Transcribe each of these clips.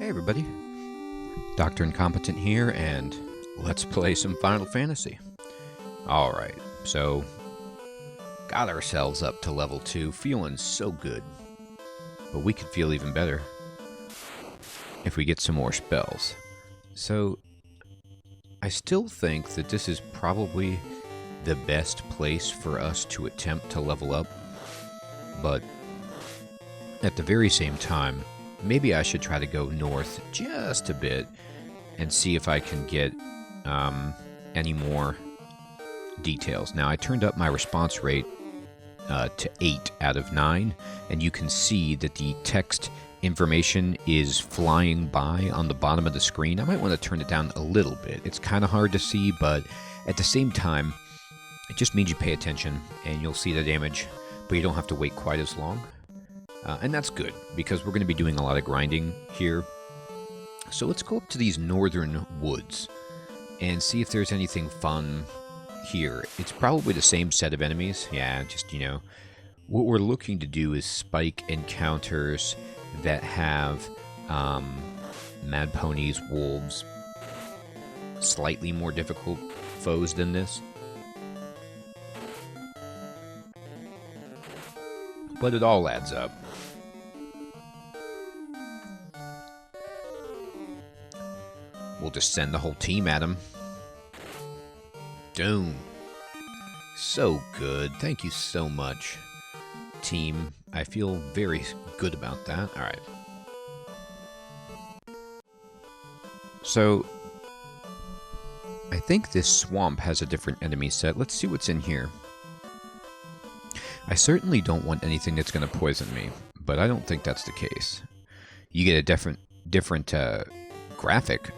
Hey everybody, Dr. Incompetent here, and let's play some Final Fantasy. Alright, so got ourselves up to level 2, feeling so good. But we could feel even better if we get some more spells. So, I still think that this is probably the best place for us to attempt to level up, but at the very same time, maybe I should try to go north just a bit and see if I can get any more details. Now, I turned up my response rate to 8 out of 9, and you can see that the text information is flying by on the bottom of the screen. I might want to turn it down a little bit. It's kind of hard to see, but at the same time, it just means you pay attention and you'll see the damage, but you don't have to wait quite as long. And that's good, because we're going to be doing a lot of grinding here. So let's go up to these northern woods and see if there's anything fun here. It's probably the same set of enemies. Yeah, just, you know, what we're looking to do is spike encounters that have mad ponies, wolves, slightly more difficult foes than this. But it all adds up. We'll just send the whole team at him. Doom. So good. Thank you so much, team. I feel very good about that. Alright. So, I think this swamp has a different enemy set. Let's see what's in here. I certainly don't want anything that's going to poison me, but I don't think that's the case. You get a different graphic.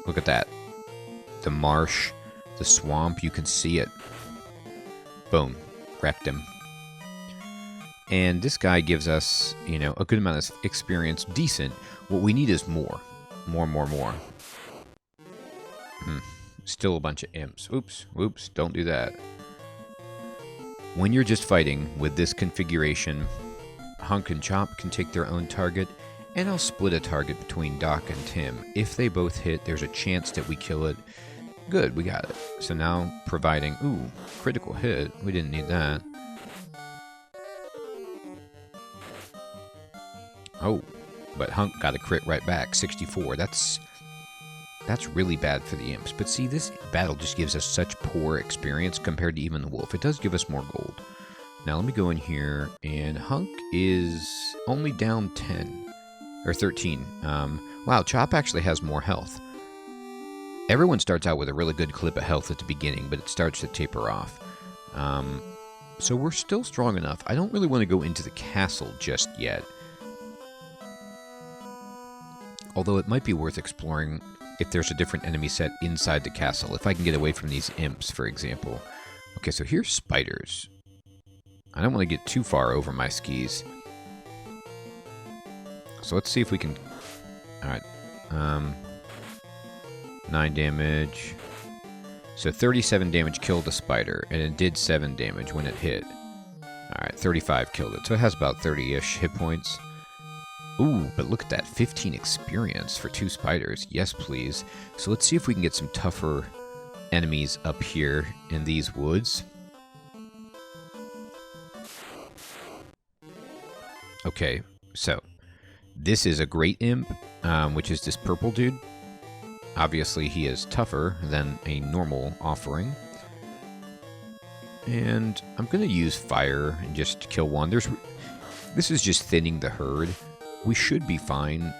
Look at that. The marsh, the swamp, you can see it. Boom. Wrecked him. And this guy gives us, you know, a good amount of experience. Decent. What we need is more. More. Still a bunch of imps. Oops, don't do that. When you're just fighting with this configuration, Hunk and Chop can take their own target, and I'll split a target between Doc and Tim. If they both hit, there's a chance that we kill it. Good, we got it. So now, providing... Ooh, critical hit. We didn't need that. Oh, but Hunk got a crit right back. 64. That's really bad for the imps. But see, this battle just gives us such poor experience compared to even the wolf. It does give us more gold. Now, let me go in here, and Hunk is only down 10. Or 13. Wow, Chop actually has more health. Everyone starts out with a really good clip of health at the beginning, but it starts to taper off. So we're still strong enough. I don't really want to go into the castle just yet. Although it might be worth exploring if there's a different enemy set inside the castle. If I can get away from these imps, for example. Okay, so here's spiders. I don't want to get too far over my skis. So let's see if we can... Alright. 9 damage. So 37 damage killed the spider, and it did 7 damage when it hit. Alright, 35 killed it. So it has about 30-ish hit points. Ooh, but look at that. 15 experience for 2 spiders. Yes, please. So let's see if we can get some tougher enemies up here in these woods. Okay, so... This is a great imp, which is this purple dude. Obviously, he is tougher than a normal offering. And I'm going to use fire and just kill one. This is just thinning the herd. We should be fine.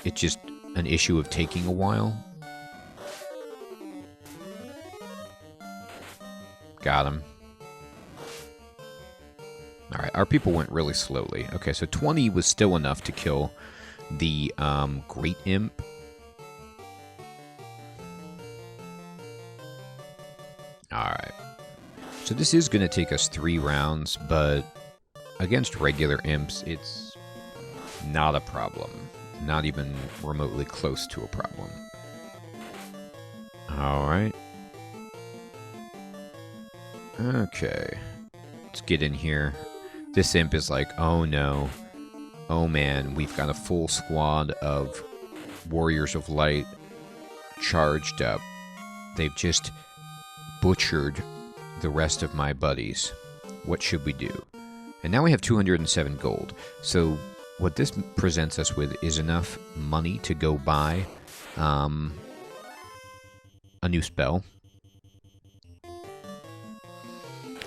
It's just an issue of taking a while. Got him. Alright, our people went really slowly. Okay, so 20 was still enough to kill the Great Imp. Alright. So this is going to take us 3 rounds, but against regular imps, it's not a problem. Not even remotely close to a problem. Alright. Okay. Let's get in here. This imp is like, oh no. Oh man, we've got a full squad of Warriors of Light charged up. They've just butchered the rest of my buddies. What should we do? And now we have 207 gold. So what this presents us with is enough money to go buy a new spell.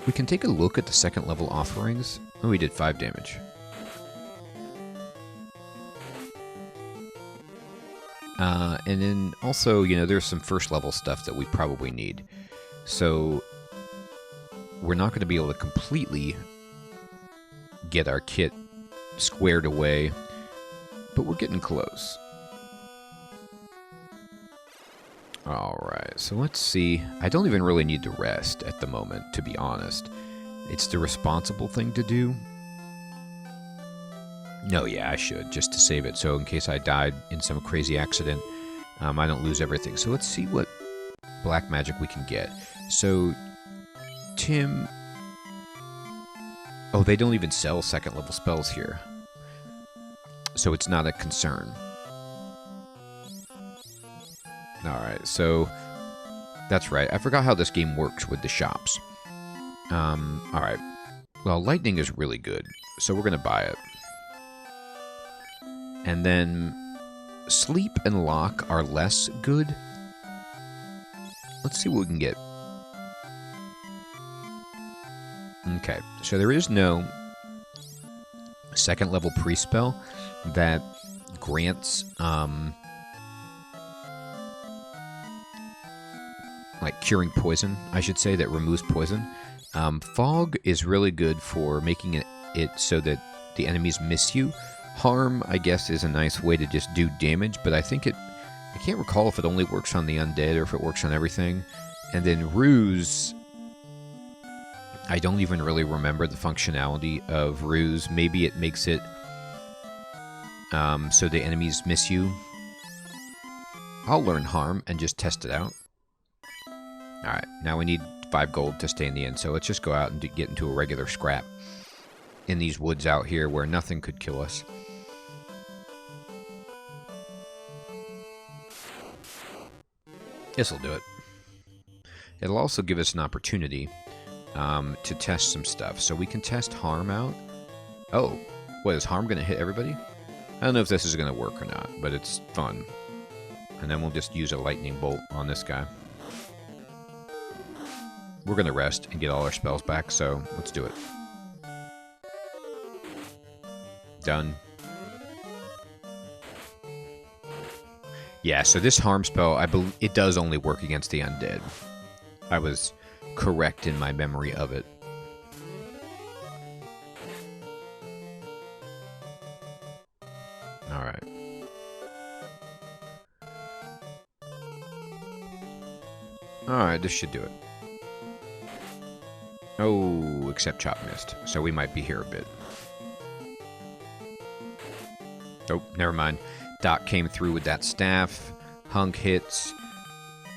We can take a look at the second level offerings. Oh, we did 5 damage. And then also, you know, there's some first level stuff that we probably need. So we're not going to be able to completely get our kit squared away, but we're getting close. Alright, so let's see. I don't even really need to rest at the moment, to be honest. It's the responsible thing to do. No, yeah, I should, just to save it, so in case I died in some crazy accident, I don't lose everything. So let's see what black magic we can get. So, Tim... Oh, they don't even sell second level spells here. So it's not a concern. Alright, so... That's right, I forgot how this game works with the shops. Alright. Well, lightning is really good, so we're gonna buy it. And then sleep and lock are less good. Let's see what we can get. Okay, so there is no second level pre-spell that grants like curing poison, I should say, that removes poison. Fog is really good for making it so that the enemies miss you. Harm, I guess, is a nice way to just do damage, but I think I can't recall if it only works on the undead or if it works on everything. And then Ruse, I don't even really remember the functionality of Ruse. Maybe it makes it so the enemies miss you. I'll learn Harm and just test it out. Alright, now we need 5 gold to stay in the inn, so let's just go out and get into a regular scrap in these woods out here where nothing could kill us. This'll do it. It'll also give us an opportunity to test some stuff. So we can test Harm out. Oh, what, is Harm going to hit everybody? I don't know if this is going to work or not, but it's fun. And then we'll just use a lightning bolt on this guy. We're going to rest and get all our spells back, so let's do it. Done. Yeah, so this Harm spell, I believe it does only work against the undead. I was correct in my memory of it. Alright. Alright, this should do it. Oh, except Chop missed, so we might be here a bit. Oh, never mind. Doc came through with that staff. Hunk hits.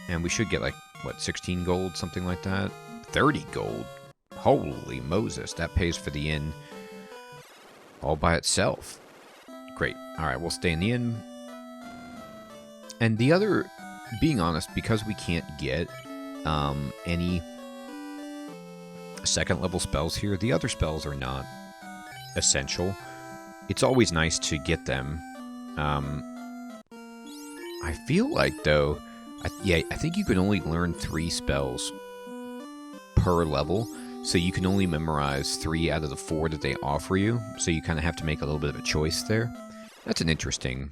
And we should get like, what, 16 gold? Something like that? 30 gold? Holy Moses. That pays for the inn all by itself. Great. Alright, we'll stay in the inn. And the other, being honest, because we can't get any second level spells here, the other spells are not essential. It's always nice to get them. I feel like, though, I think you can only learn 3 spells per level, so you can only memorize 3 out of the 4 that they offer you, so you kind of have to make a little bit of a choice there. That's an interesting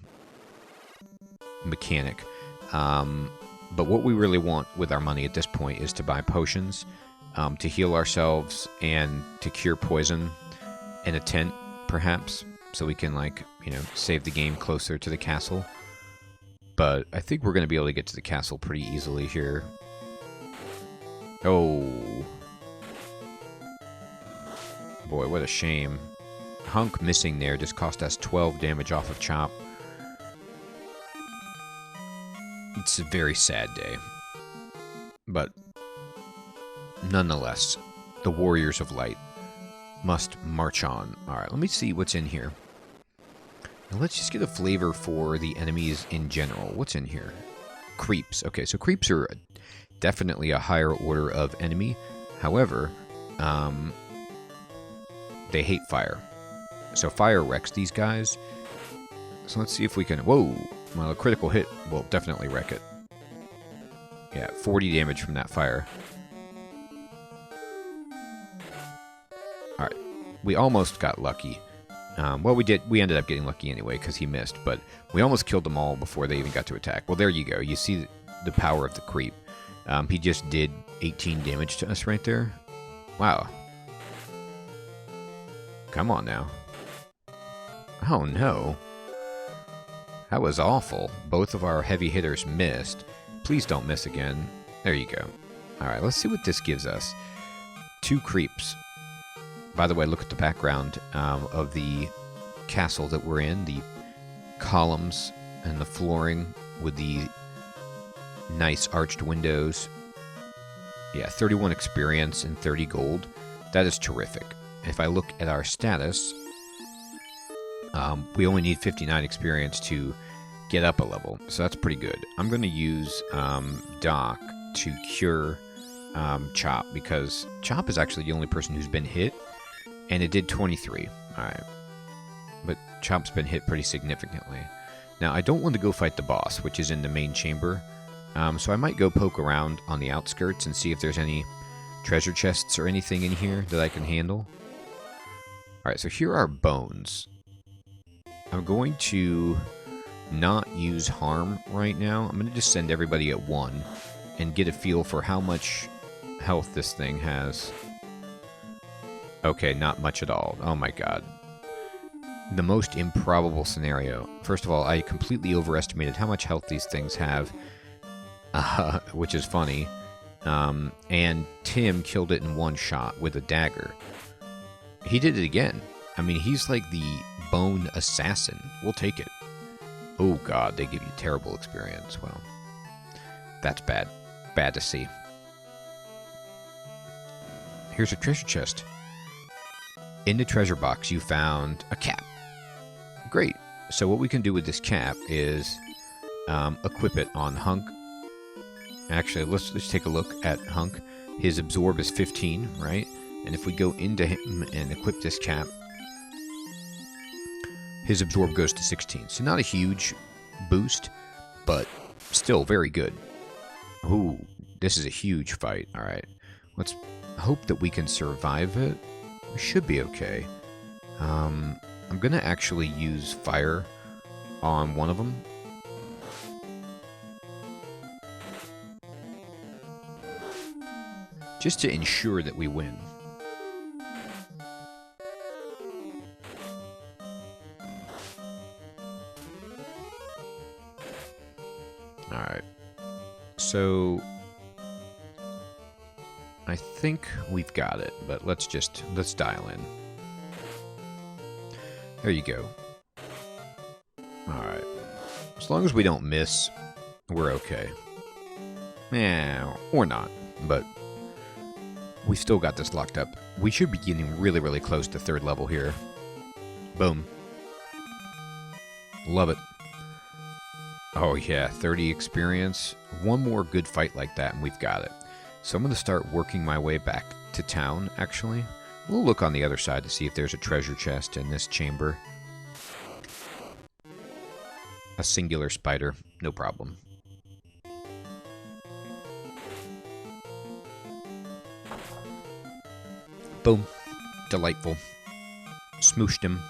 mechanic. But what we really want with our money at this point is to buy potions, to heal ourselves, and to cure poison, and a tent, perhaps, so we can, like, you know, save the game closer to the castle. But I think we're going to be able to get to the castle pretty easily here. Oh. Boy, what a shame. Hunk missing there just cost us 12 damage off of Chop. It's a very sad day. But nonetheless, the Warriors of Light must march on. Alright, let me see what's in here. And let's just get a flavor for the enemies in general. What's in here? Creeps. Okay, so creeps are definitely a higher order of enemy. However, they hate fire. So fire wrecks these guys. So let's see if we can... Whoa! Well, a critical hit will definitely wreck it. Yeah, 40 damage from that fire. Alright. We almost got lucky. Well, we ended up getting lucky anyway, because he missed. But we almost killed them all before they even got to attack. Well, there you go. You see the power of the creep. He just did 18 damage to us right there. Wow. Come on now. Oh, no. That was awful. Both of our heavy hitters missed. Please don't miss again. There you go. Alright, let's see what this gives us. 2 creeps. By the way, look at the background of the castle that we're in. The columns and the flooring with the nice arched windows. Yeah, 31 experience and 30 gold. That is terrific. If I look at our status, we only need 59 experience to get up a level, so that's pretty good. I'm going to use Doc to cure Chop, because Chop is actually the only person who's been hit, and it did 23. Alright. But Chop's been hit pretty significantly. Now, I don't want to go fight the boss, which is in the main chamber, so I might go poke around on the outskirts and see if there's any treasure chests or anything in here that I can handle. Alright, so here are bones. I'm going to not use harm right now. I'm going to just send everybody at 1 and get a feel for how much health this thing has. Okay, not much at all. Oh my god. The most improbable scenario. First of all, I completely overestimated how much health these things have, which is funny. And Tim killed it in 1 shot with a dagger. He did it again. I mean, he's like the bone assassin. We'll take it. Oh god, they give you terrible experience. Well, that's bad. Bad to see. Here's a treasure chest. In the treasure box, you found a cap. Great. So what we can do with this cap is equip it on Hunk. Actually, let's take a look at Hunk. His absorb is 15, right? And if we go into him and equip this cap, his absorb goes to 16. So not a huge boost, but still very good. Ooh, this is a huge fight. All right. Let's hope that we can survive it. We should be okay. I'm going to actually use fire on one of them. Just to ensure that we win. Alright. So I think we've got it, but let's dial in. There you go. Alright. As long as we don't miss, we're okay. Yeah, or not, but we still got this locked up. We should be getting really, really close to 3rd level here. Boom. Love it. Oh yeah, 30 experience. One more good fight like that and we've got it. So I'm going to start working my way back to town, actually. We'll look on the other side to see if there's a treasure chest in this chamber. A singular spider, no problem. Boom. Delightful. Smooshed him.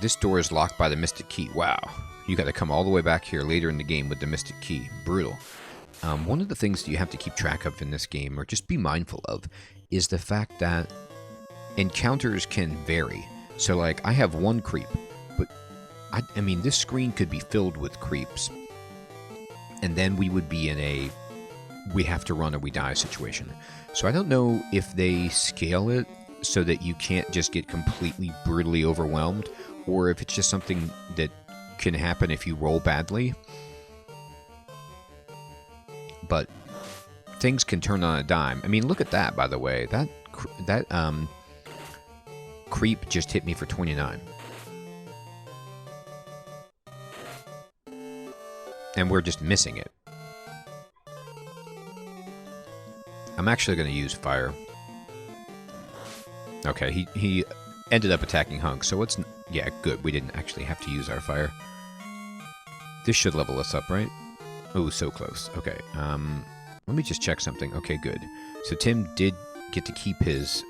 This door is locked by the Mystic Key. Wow. You got to come all the way back here later in the game with the Mystic Key. Brutal. One of the things that you have to keep track of in this game, or just be mindful of, is the fact that encounters can vary. So, like, I have 1 creep, but, I mean, this screen could be filled with creeps. And then we would be in a we have to run or we die situation. So I don't know if they scale it so that you can't just get completely brutally overwhelmed, or if it's just something that can happen if you roll badly. But things can turn on a dime. I mean, look at that, by the way. That creep just hit me for 29. And we're just missing it. I'm actually going to use fire. Okay, he ended up attacking Hunk, so it's... Yeah, good. We didn't actually have to use our fire. This should level us up, right? Oh, so close. Okay, let me just check something. Okay, good. So Tim did get to keep his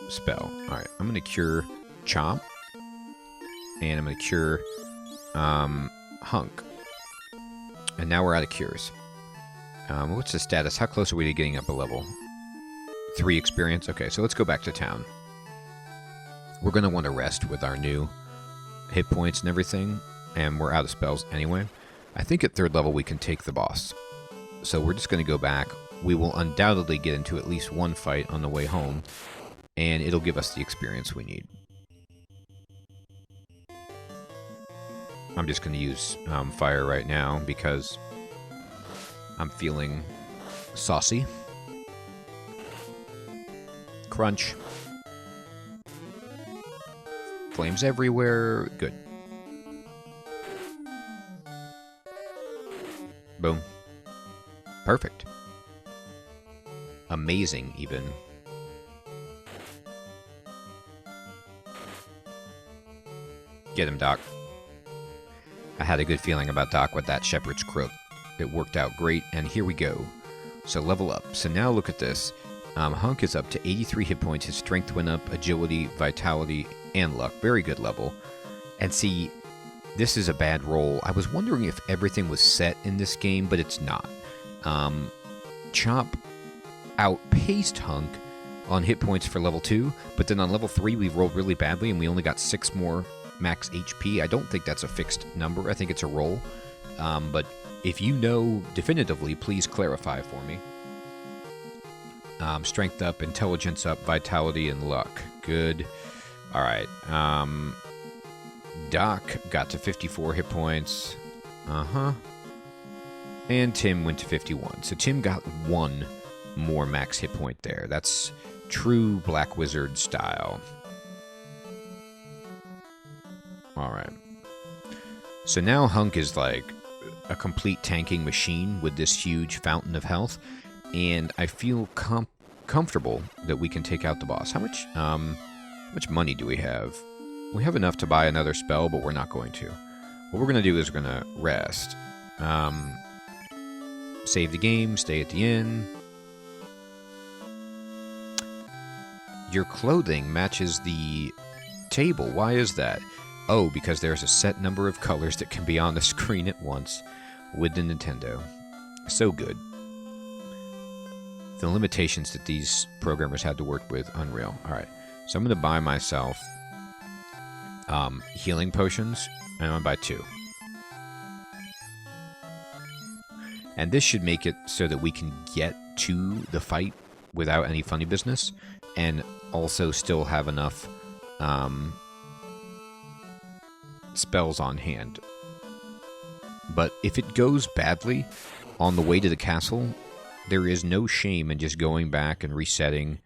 spell. Alright, I'm going to cure Chomp. And I'm going to cure Hunk. And now we're out of cures. What's the status? How close are we to getting up a level? 3 experience? Okay, so let's go back to town. We're going to want to rest with our new hit points and everything. And we're out of spells anyway. I think at 3rd level we can take the boss. So we're just going to go back. We will undoubtedly get into at least one fight on the way home. And it'll give us the experience we need. I'm just going to use fire right now because I'm feeling saucy. Crunch. Flames everywhere. Good. Boom. Perfect. Amazing, even. Get him, Doc. I had a good feeling about Doc with that Shepherd's Crook. It worked out great, and here we go. So level up. So now look at this. Hunk is up to 83 hit points. His strength went up, agility, vitality, and luck. Very good level. And see, this is a bad roll. I was wondering if everything was set in this game, but it's not. Chomp outpaced Hunk on hit points for level 2, but then on level 3 we rolled really badly and we only got 6 more max HP. I don't think that's a fixed number. I think it's a roll. But if you know definitively, please clarify for me. Strength up, intelligence up, vitality, and luck. Good. Alright. Doc got to 54 hit points. And Tim went to 51. So Tim got 1 more max hit point there. That's true Black Wizard style. Alright. So now Hunk is like a complete tanking machine with this huge fountain of health. And I feel comfortable that we can take out the boss. How much money do we have? We have enough to buy another spell, but we're not going to. What we're going to do is we're going to rest. Save the game, stay at the inn. Your clothing matches the table. Why is that? Oh, because there's a set number of colors that can be on the screen at once with the Nintendo. So good. The limitations that these programmers had to work with, unreal. Alright, so I'm going to buy myself healing potions, and I'm going to buy 2. And this should make it so that we can get to the fight without any funny business, and also still have enough spells on hand. But if it goes badly on the way to the castle, there is no shame in just going back and resetting.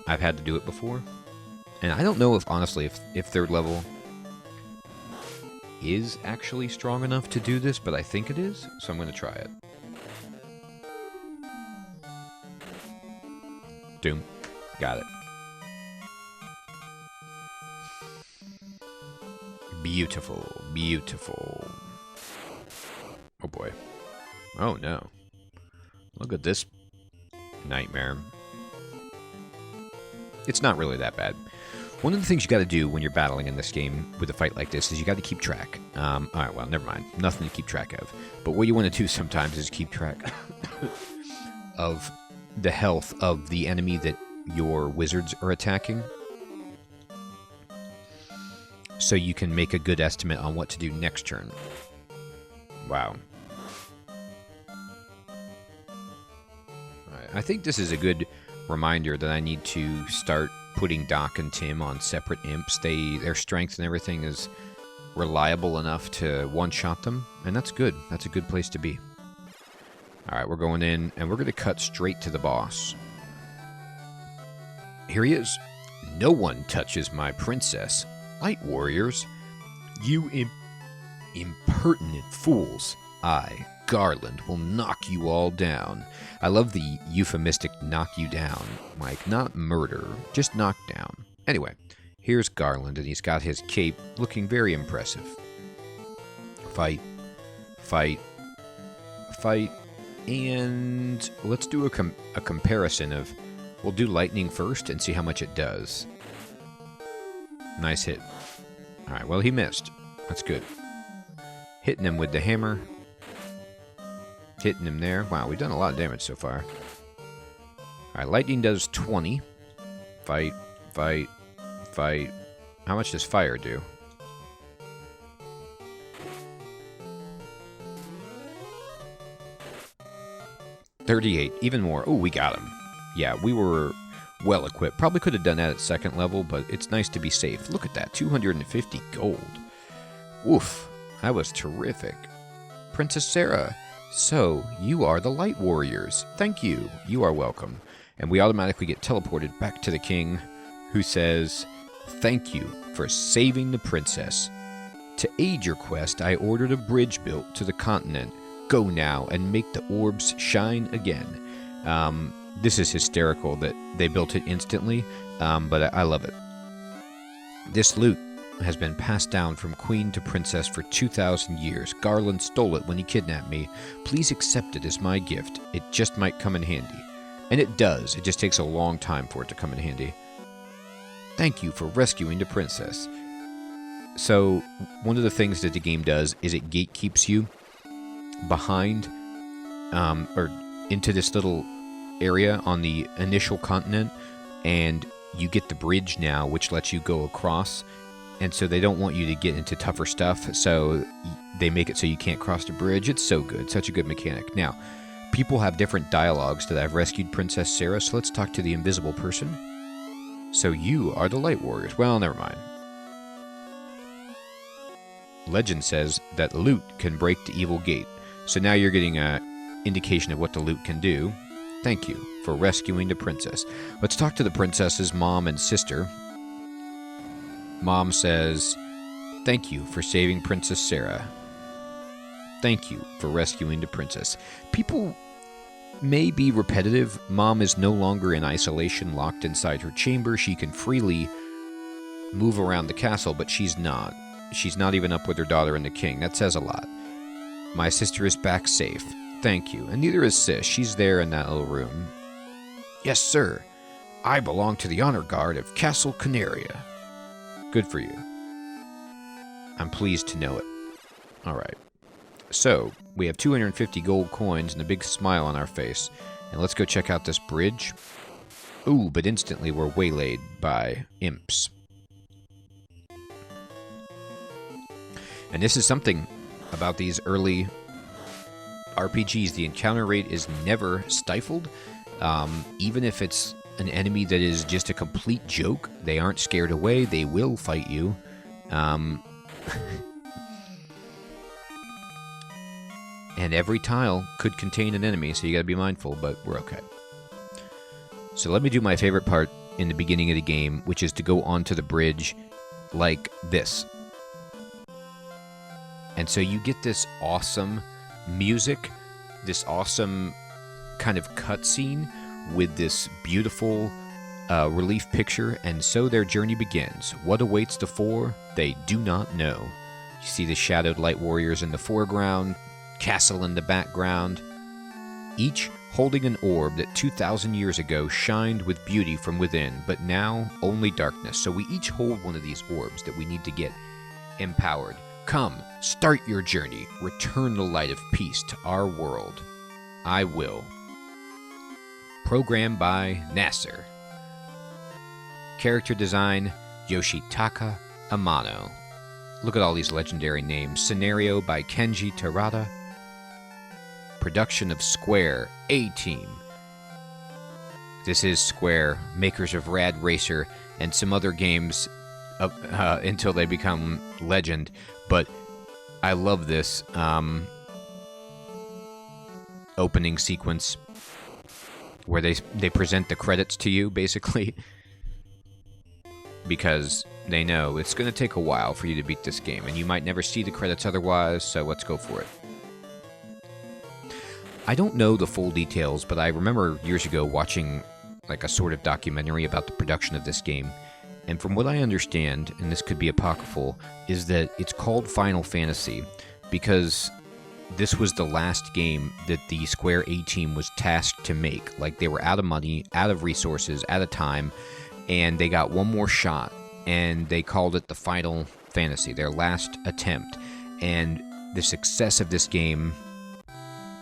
I've had to do it before. And I don't know if, honestly, if 3rd level is actually strong enough to do this, but I think it is, so I'm going to try it. Doom. Got it. Beautiful. Beautiful. Oh boy. Oh no. Look at this nightmare. It's not really that bad. One of the things you got to do when you're battling in this game with a fight like this is you got to keep track. Alright, well, never mind. Nothing to keep track of. But what you want to do sometimes is keep track of the health of the enemy that your wizards are attacking. So you can make a good estimate on what to do next turn. Wow. I think this is a good reminder that I need to start putting Doc and Tim on separate imps. Their strength and everything is reliable enough to one-shot them, and that's good. That's a good place to be. Alright, we're going in, and we're going to cut straight to the boss. Here he is. No one touches my princess. Light warriors, you impertinent fools. I, Garland, will knock you all down. I love the euphemistic knock you down. Like, not murder, just knock down. Anyway, here's Garland, and he's got his cape looking very impressive. Fight, fight, fight, and let's do a comparison of... We'll do lightning first and see how much it does. Nice hit. Alright, well, he missed. That's good. Hitting him with the hammer. Hitting him there. Wow, we've done a lot of damage so far. Alright, lightning does 20. Fight, fight, fight. How much does fire do? $38. Even more. Oh, we got him. Yeah, we were well equipped. Probably could have done that at second level, but it's nice to be safe. Look at that. 250 gold. Oof. That was terrific. Princess Sarah. So, you are the Light Warriors. Thank you. You are welcome. And we automatically get teleported back to the king, who says, thank you for saving the princess. To aid your quest, I ordered a bridge built to the continent. Go now and make the orbs shine again. This is hysterical that they built it instantly, but I love it. This loot has been passed down from queen to princess for 2,000 years. Garland stole it when he kidnapped me. Please accept it as my gift. It just might come in handy. And it does. It just takes a long time for it to come in handy. Thank you for rescuing the princess. So, one of the things that the game does is it gatekeeps you behind, or into this little area on the initial continent, and you get the bridge now, which lets you go across. And so they don't want you to get into tougher stuff, so they make it so you can't cross the bridge. It's so good. Such a good mechanic. Now, people have different dialogues that I've rescued Princess Sarah, so let's talk to the invisible person. So you are the Light Warriors. Well, never mind. Legend says that loot can break the evil gate. So now you're getting an indication of what the loot can do. Thank you for rescuing the princess. Let's talk to the princess's mom and sister. Mom says, thank you for saving Princess Sarah. Thank you for rescuing the princess. People may be repetitive. Mom is no longer in isolation, locked inside her chamber. She can freely move around the castle, but she's not. She's not even up with her daughter and the king. That says a lot. My sister is back safe. Thank you. And neither is Sis. She's there in that little room. Yes, sir. I belong to the honor guard of Castle Canaria. Good for you. I'm pleased to know it. Alright. So, we have 250 gold coins and a big smile on our face. And let's go check out this bridge. Ooh, but instantly we're waylaid by imps. And this is something about these early RPGs. The encounter rate is never stifled. Even if it's an enemy that is just a complete joke, they aren't scared away. They will fight you. And every tile could contain an enemy, so you gotta be mindful, but we're okay. So let me do my favorite part in the beginning of the game, which is to go onto the bridge like this. And so you get this awesome music, this awesome kind of cutscene with this beautiful relief picture, and so their journey begins. What awaits the four, they do not know. You see the shadowed light warriors in the foreground, castle in the background, each holding an orb that 2,000 years ago shined with beauty from within, but now only darkness. So we each hold one of these orbs that we need to get empowered. Come, start your journey. Return the light of peace to our world. I will. Programmed by Nasser. Character design, Yoshitaka Amano. Look at all these legendary names. Scenario by Kenji Terada. Production of Square A-Team. This is Square, makers of Rad Racer and some other games until they become legend. But I love this. opening sequence where they present the credits to you, basically, because they know it's going to take a while for you to beat this game, and you might never see the credits otherwise, so let's go for it. I don't know the full details, but I remember years ago watching like a sort of documentary about the production of this game, and from what I understand, and this could be apocryphal, is that it's called Final Fantasy because this was the last game that the Square A team was tasked to make. Like, they were out of money, out of resources, out of time, and they got one more shot, and they called it the Final Fantasy, their last attempt. And the success of this game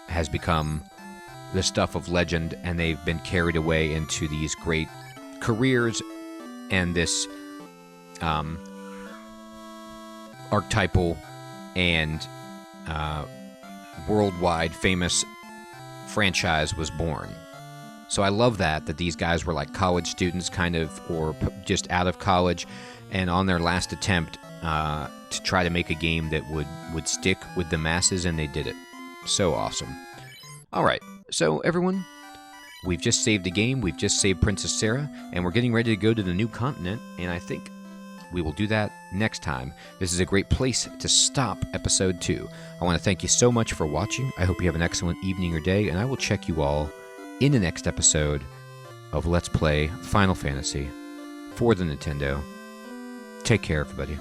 has become the stuff of legend, and they've been carried away into these great careers and this archetypal and worldwide famous franchise was born. So I love that these guys were like college students, kind of, or just out of college, and on their last attempt to try to make a game that would stick with the masses, and they did it. So awesome. Alright, so everyone, we've just saved the game, we've just saved Princess Sarah, and we're getting ready to go to the new continent, and I think we will do that next time. This is a great place to stop episode 2. I want to thank you so much for watching. I hope you have an excellent evening or day, and I will check you all in the next episode of Let's Play Final Fantasy for the Nintendo. Take care, everybody.